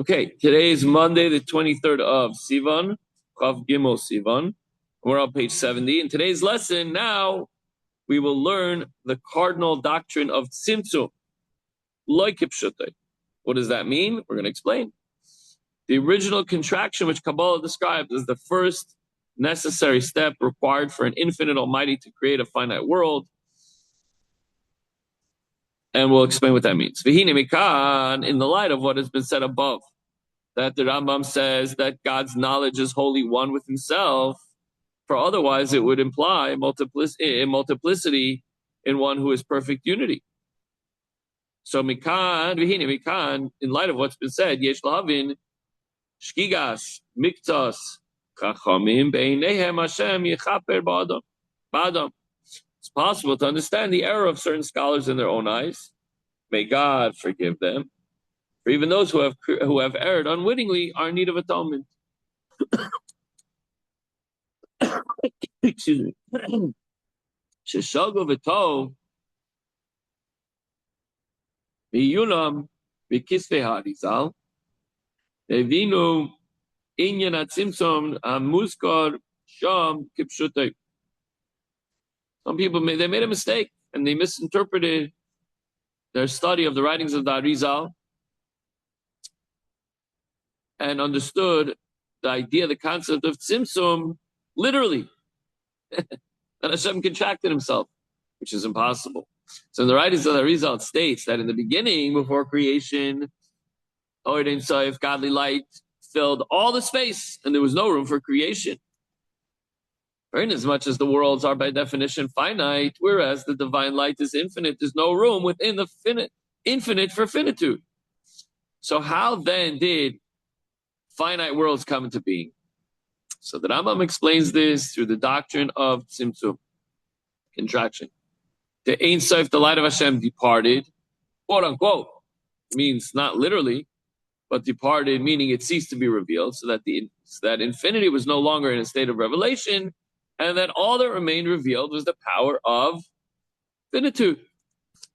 Okay, today is Monday, the 23rd of Sivan, Chav Gimel Sivan. We're on page 70. In today's lesson, now we will learn the cardinal doctrine of Tzimtzum, Lo Kipshutai. What does that mean? We're going to explain. The original contraction, which Kabbalah describes as the first necessary step required for an infinite Almighty to create a finite world. And we'll explain what that means. V'hine mikan, in the light of what has been said above, that the Rambam says that God's knowledge is wholly one with himself, for otherwise it would imply multiplicity in one who is perfect unity. So mikan, v'hine mikan, in light of what's been said, yesh lahavin, shkigas, miktas, chachamim, beinehem Hashem yechaper ba'adam. It's possible to understand the error of certain scholars in their own eyes. May God forgive them. For even those who have erred unwittingly are in need of atonement. Excuse me. Sheshago v'tov v'yunam v'kisvei ha'arizal evinu inyan hatzimtzum hamuskar sham kipshutei. Some people they made a mistake and they misinterpreted their study of the writings of the Arizal and understood the idea, the concept of Tzimtzum literally. That Hashem contracted himself, which is impossible. So in the writings of the Arizal, it states that in the beginning, before creation, Or Ein Sof, godly light filled all the space and there was no room for creation. For inasmuch as the worlds are by definition finite, whereas the divine light is infinite, there's no room within the infinite for finitude. So how then did finite worlds come into being? So the Rambam explains this through the doctrine of Tzimtzum, contraction. The Ein Sof, the light of Hashem, departed, quote unquote, means not literally, but departed, meaning it ceased to be revealed, so that infinity was no longer in a state of revelation, and that all that remained revealed was the power of finitude.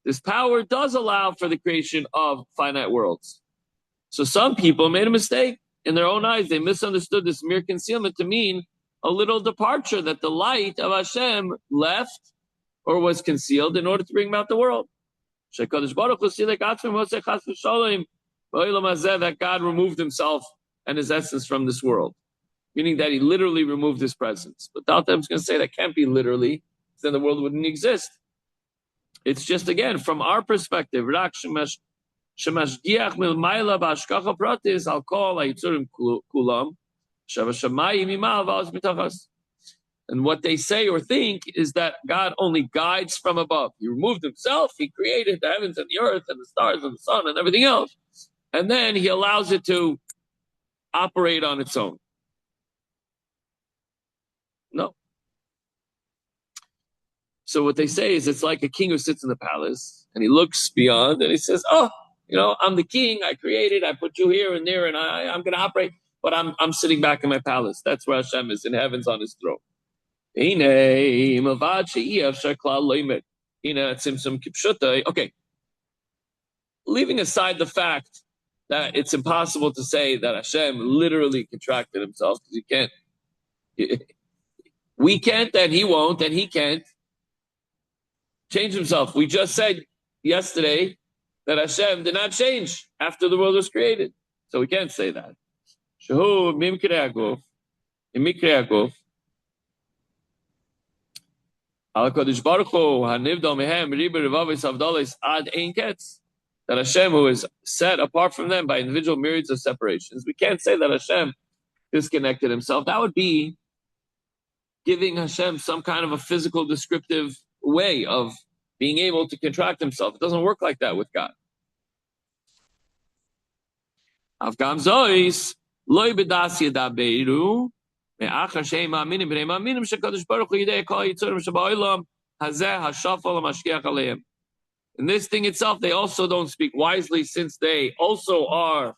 This power does allow for the creation of finite worlds. So some people made a mistake in their own eyes. They misunderstood this mere concealment to mean a little departure, that the light of Hashem left or was concealed in order to bring about the world. That God removed himself and his essence from this world, meaning that he literally removed his presence. But Daltam's going to say that can't be literally, then the world wouldn't exist. It's just, again, from our perspective, and what they say or think is that God only guides from above. He removed himself, he created the heavens and the earth and the stars and the sun and everything else, and then he allows it to operate on its own. No. So what they say is it's like a king who sits in the palace and he looks beyond and he says, oh, I'm the king, I created, I put you here and there, and I'm going to operate, but I'm sitting back in my palace. That's where Hashem is, in heavens on his throne. Okay. Leaving aside the fact that it's impossible to say that Hashem literally contracted himself, because he can't. We can't, and he won't, and he can't change himself. We just said yesterday that Hashem did not change after the world was created. So we can't say that. That Hashem, who is set apart from them by individual myriads of separations, we can't say that Hashem disconnected himself. That would be giving Hashem some kind of a physical descriptive way of being able to contract himself. It doesn't work like that with God. In this thing itself, they also don't speak wisely, since they also are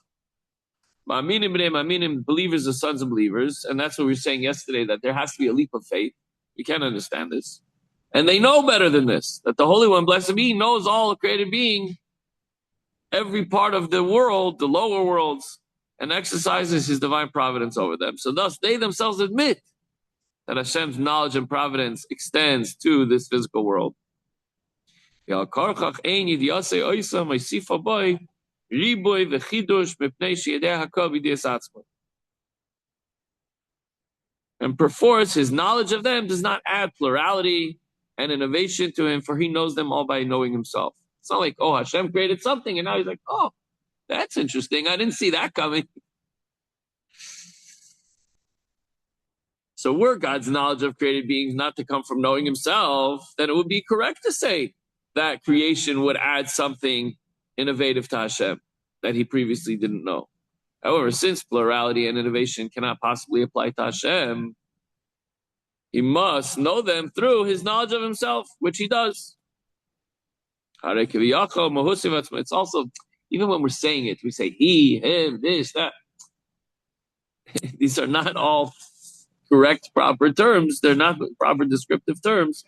believers, the sons of believers. And that's what we were saying yesterday, that there has to be a leap of faith. You can't understand this. And they know better than this, that the Holy One, blessed be, knows all created being, every part of the world, the lower worlds, and exercises his divine providence over them. So thus they themselves admit that Hashem's knowledge and providence extends to this physical world. And perforce, his knowledge of them does not add plurality and innovation to him, for he knows them all by knowing himself. It's not like, oh, Hashem created something, and now he's like, oh, that's interesting. I didn't see that coming. So were God's knowledge of created beings not to come from knowing himself, then it would be correct to say that creation would add something innovative to Hashem that he previously didn't know. However, since plurality and innovation cannot possibly apply to Hashem, he must know them through his knowledge of himself, which he does. It's also, even when we're saying it, we say he, him, this, that. These are not all correct, proper terms. They're not proper descriptive terms.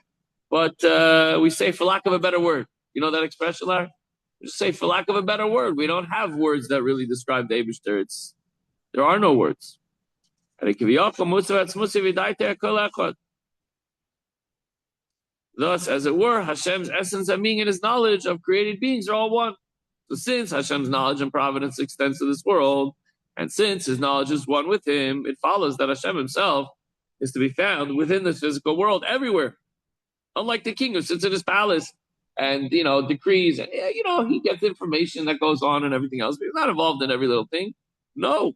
But we say, for lack of a better word. You know that expression, Larry? We just say, for lack of a better word. We don't have words that really describe the Eibishter. There are no words. Thus, as it were, Hashem's essence and being and his knowledge of created beings are all one. So since Hashem's knowledge and providence extends to this world, and since his knowledge is one with him, it follows that Hashem himself is to be found within this physical world everywhere. Unlike the king who sits in his palace and, decrees, and, he gets information that goes on and everything else, but he's not involved in every little thing. No.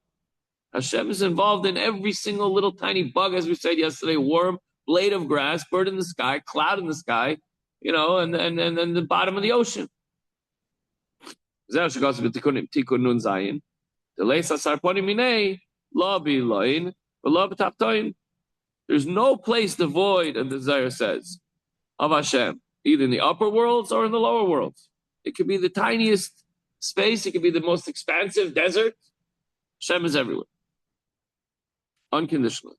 Hashem is involved in every single little tiny bug, as we said yesterday, worm, blade of grass, bird in the sky, cloud in the sky, and the bottom of the ocean. There's no place devoid, and the Zohar says, of Hashem, either in the upper worlds or in the lower worlds. It could be the tiniest space, it could be the most expansive desert. Hashem is everywhere, unconditionally.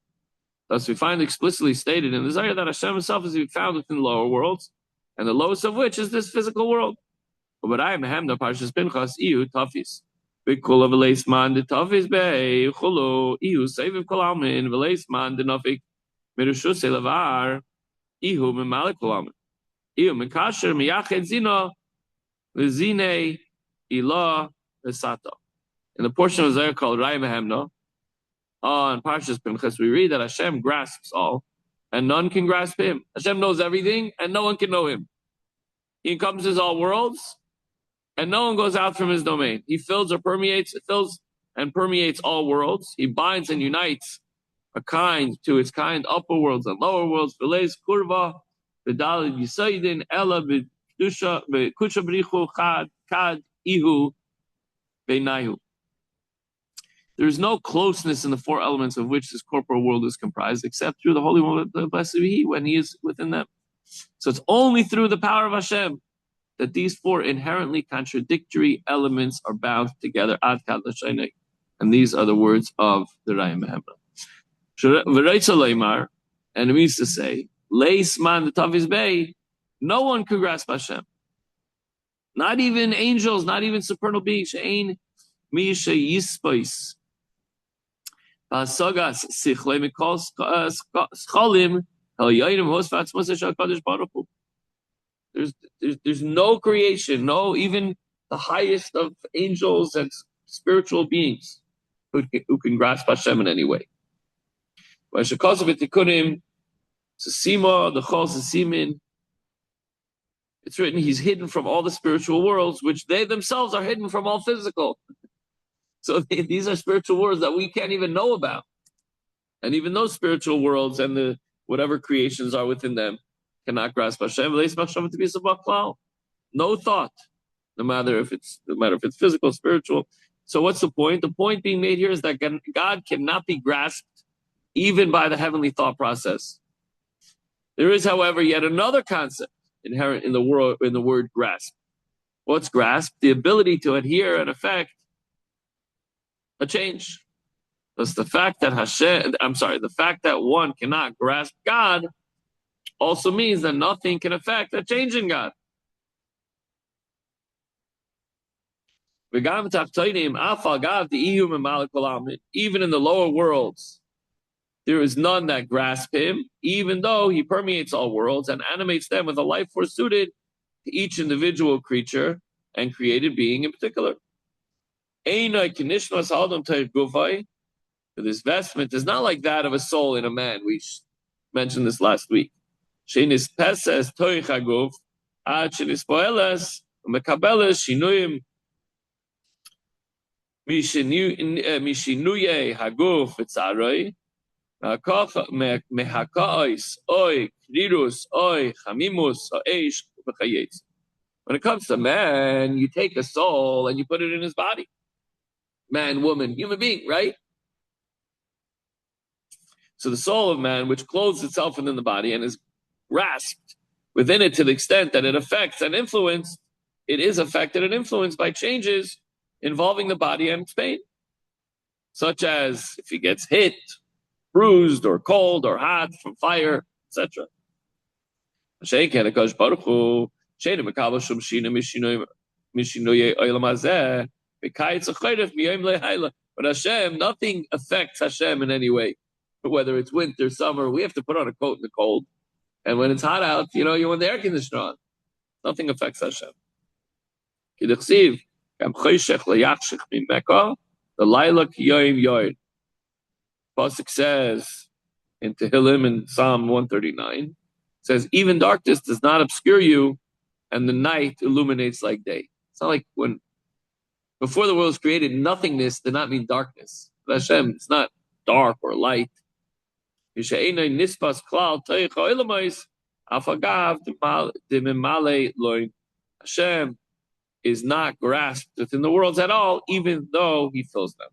Thus, we find explicitly stated in the Zohar that Hashem himself is to be found within the lower worlds, and the lowest of which is this physical world. But I am Hamna Parshas Pinchas Iu Tafis. Bikula Veleisman de Tafis Be Chulu Iu Seviv Kolamin Veleisman de Nafik Mirushus Elavar Ihu Memalik Kolamin Iu Mikasher Miyached Zino Vizine Ilah Vesato. In the portion of Zohar called Rai Hamna, on Parshas Pinchas, we read that Hashem grasps all, and none can grasp him. Hashem knows everything, and no one can know him. He encompasses all worlds, and no one goes out from his domain. He fills and permeates all worlds. He binds and unites a kind to its kind, upper worlds and lower worlds. V'leis kurva, v'dalid yisaydin, ela v'kusha b'richu kad ihu v'nayu. There is no closeness in the four elements of which this corporal world is comprised, except through the Holy One, the blessed be He, when He is within them. So it's only through the power of Hashem that these four inherently contradictory elements are bound together. Ad kad l'shaynei. And these are the words of the Raya Mehemra. And it means to say, Leis man the Taviz Bey, no one could grasp Hashem. Not even angels, not even supernal beings. She'ein mi she'yispais. Sagas sichle mikol scholim el yoyim hosvatz moshe kadosh baruch hu. There's no creation, no even the highest of angels and spiritual beings who can grasp Hashem in any way. It's written, He's hidden from all the spiritual worlds, which they themselves are hidden from all physical. So these are spiritual worlds that we can't even know about. And even those spiritual worlds and the whatever creations are within them cannot grasp Hashem. No thought, no matter if it's physical, spiritual. So what's the point? The point being made here is that God cannot be grasped even by the heavenly thought process. There is, however, yet another concept inherent in the word grasp. What's grasp? The ability to adhere and affect a change. Thus, the fact that one cannot grasp God also means that nothing can affect a change in God. Even in the lower worlds, there is none that grasp him, even though he permeates all worlds and animates them with a life force suited to each individual creature and created being in particular. This vestment is not like that of a soul in a man. We mentioned this last week. Mishinuye haguf v'tzaroi mehakaois oy krirus oy chamimus ha'esh v'chayetz. When it comes to man, you take a soul and you put it in his body. Man, woman, human being, right? So the soul of man, which clothes itself within the body and is grasped within it to the extent that it affects and influenced, it is affected and influenced by changes involving the body and its pain, such as if he gets hit, bruised, or cold, or hot from fire, etc. But Hashem, nothing affects Hashem in any way. Whether it's winter, summer, we have to put on a coat in the cold. And when it's hot out, you want the air conditioner on. Nothing affects Hashem. The Laila Kiyoim Yoid. Pasuk says in Tehillim in Psalm 139, says, even darkness does not obscure you, and the night illuminates like day. It's not like when before the world was created, nothingness did not mean darkness. But Hashem, it's not dark or light. Hashem is not grasped within the worlds at all, even though he fills them.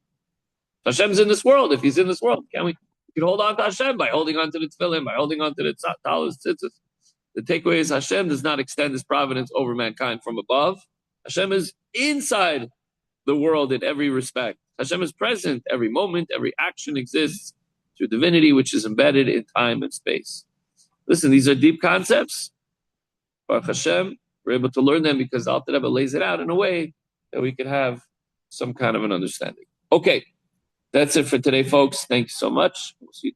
Hashem's in this world. If he's in this world, we can hold on to Hashem by holding on to the tefillin, by holding on to the talis, tzitzis. The takeaway is Hashem does not extend his providence over mankind from above. Hashem is inside the world in every respect. Hashem is present every moment, every action exists through divinity, which is embedded in time and space. Listen, these are deep concepts. Baruch Hashem, we're able to learn them because the Alter Rebbe lays it out in a way that we could have some kind of an understanding. Okay, that's it for today, folks. Thanks so much. We'll see you tomorrow.